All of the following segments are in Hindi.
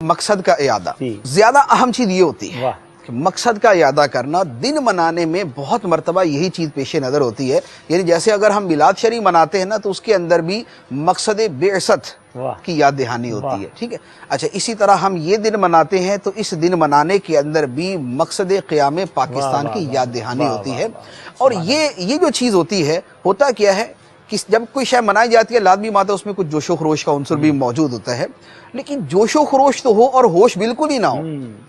मकसद का इरादा, ज्यादा अहम चीज ये होती है कि मकसद का इरादा करना। दिन मनाने में बहुत मरतबा यही चीज पेश नजर होती है, यानी जैसे अगर हम मिलाद शरीफ मनाते हैं ना, तो उसके अंदर भी मकसद बेअसत की याद दहानी होती है। ठीक है, अच्छा, इसी तरह हम ये दिन मनाते हैं तो इस दिन मनाने के अंदर भी मकसद क़याम पाकिस्तान की याद दहानी होती है। और ये जो चीज होती है, होता क्या है कि जब कोई शय मनाई जाती है, लाजमी बात है उसमें कुछ जोशो खरोश का उनसर भी मौजूद होता है, लेकिन जोशो खरोश तो हो और होश बिल्कुल ही ना हो,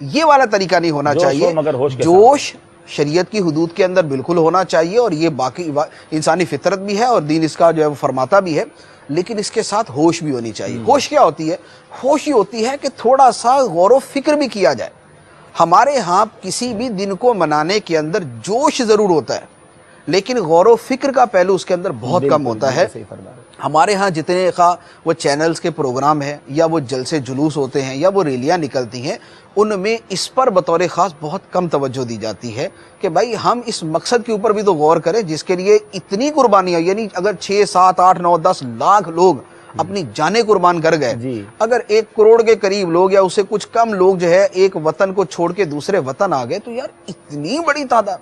ये वाला तरीका नहीं होना चाहिए। जोश शरीयत की हुदूद के अंदर बिल्कुल होना चाहिए, और ये बाकी इंसानी फितरत भी है और दीन इसका जो है वो फरमाता भी है, लेकिन इसके साथ होश भी होनी चाहिए। होश क्या होती है? होश ही होती है कि थोड़ा सा गौर व फिक्र भी किया जाए। हमारे यहाँ किसी भी दिन को मनाने के अंदर जोश जरूर होता है, लेकिन गौर व फिक्र का पहलू उसके अंदर बहुत कम होता है। हमारे यहाँ जितने वो चैनल्स के प्रोग्राम हैं, या वो जलसे जुलूस होते हैं, या वो रैलियाँ निकलती हैं, उनमें इस पर बतौर ख़ास बहुत कम तवज्जो दी जाती है कि भाई हम इस मकसद के ऊपर भी तो गौर करें जिसके लिए इतनी कुर्बानियाँ, यानी अगर 6, 7, 8, 9, 10 लाख लोग अपनी जानें कुर्बान कर गए, अगर 1 करोड़ के करीब लोग या उससे कुछ कम लोग जो है एक वतन को छोड़ के दूसरे वतन आ गए, तो यार इतनी बड़ी तादाद,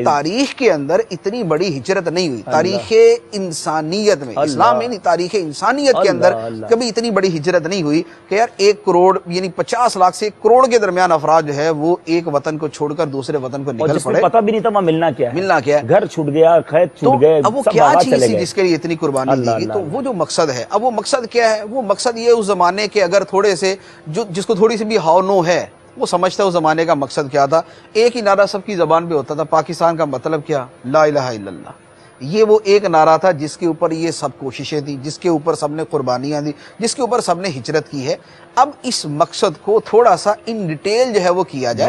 तारीख के अंदर इतनी बड़ी हिजरत नहीं हुई। तारीख इंसानियत में, इस्लाम में नहीं, तारीख इंसानियत के अंदर कभी इतनी बड़ी हिजरत नहीं हुई कि यार 1 करोड़ यानी 50 लाख से 1 करोड़ के दरमियान अफराद जो है वो एक वतन को छोड़कर दूसरे वतन को निकल पड़े। पता भी नहीं था मिलना क्या है, घर छूट गया, खेत छूट गए, अब वो क्या चीज थी जिसके लिए इतनी कुर्बानी दी गई? तो वो जो मकसद है, अब वो मकसद क्या है? वो मकसद ये उस जमाने के अगर थोड़े से जिसको थोड़ी सी भी हाव नो है, वो समझता है उस जमाने का मकसद क्या था। एक ही नारा सबकी जबान पे होता था, पाकिस्तान का मतलब क्या? ला इलाहा इल्लल्लाह। ये वो एक नारा था जिसके ऊपर ये सब कोशिशें थी, जिसके ऊपर सबने कुर्बानियां दी, जिसके ऊपर सबने हिजरत की है। अब इस मकसद को थोड़ा सा इन डिटेल जो है वो किया जाए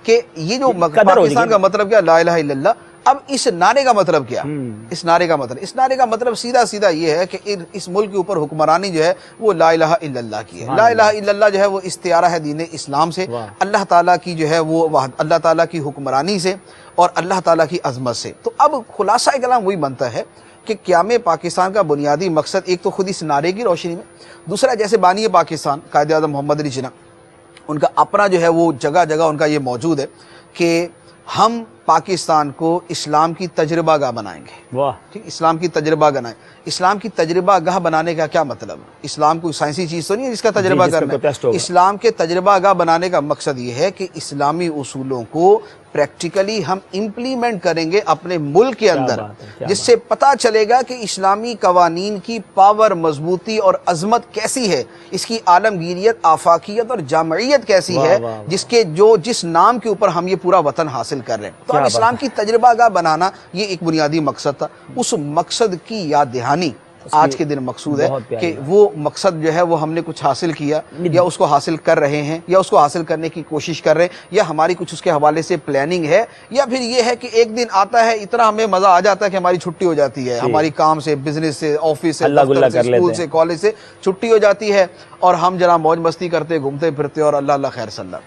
कि ये जो पाकिस्तान का मतलब क्या? ला इलाहा इल्लल्लाह। अब इस नारे का मतलब क्या? इस नारे का मतलब सीधा सीधा ये है कि इस मुल्क के ऊपर हुक्मरानी जो है वो ला इलाहा इल्लल्लाह की है। ला इलाहा इल्लल्लाह जो है वो इस्तियारा है दीन इस्लाम से, अल्लाह ताला की जो है वो अल्लाह ताला की हुक्मरानी से और अल्लाह ताला की अजमत से। तो अब खुलासा कलाम वही बनता है कि क़याम पाकिस्तान का बुनियादी मकसद एक तो खुद इस नारे की रोशनी में, दूसरा जैसे बानी पाकिस्तान कायद आज़म मोहम्मद अली जिन्ना, उनका अपना जो है वो जगह जगह उनका ये मौजूद है कि हम पाकिस्तान को इस्लाम की तजर्बागाह बनाएंगे। वाह, ठीक, इस्लाम की तजर्बागाह बनाए। इस्लाम की तजर्बागाह बनाने का क्या मतलब है? इस्लाम कोई साइंसी चीज तो नहीं है जिसका तजर्बा करना है। इस्लाम के तजर्बागाह बनाने का मकसद ये है कि इस्लामी उसूलों को प्रैक्टिकली हम इम्प्लीमेंट करेंगे अपने मुल्क के अंदर, जिससे पता चलेगा कि इस्लामी कवानीन की पावर, मजबूती और अजमत कैसी है, इसकी आलमगीरियत, आफाकियत और जामइयत कैसी है, जिसके जिस नाम के ऊपर हम ये पूरा वतन हासिल कर रहे हैं। तो इस्लाम की तजर्बागाह बनाना ये एक बुनियादी मकसद था। उस मकसद की याद दहानी आज के दिन मकसूद है कि वो मकसद जो है वो हमने कुछ हासिल किया, या उसको हासिल कर रहे हैं, या उसको हासिल करने की कोशिश कर रहे हैं, या हमारी कुछ उसके हवाले से प्लानिंग है, या फिर ये है कि एक दिन आता है, इतना हमें मजा आ जाता है कि हमारी छुट्टी हो जाती है, हमारी काम से, बिजनेस से, ऑफिस से, स्कूल से, कॉलेज से छुट्टी हो जाती है, और हम जरा मौज मस्ती करते, घूमते फिरते और अल्लाह अल्लाह खैर सल्लल्लाह।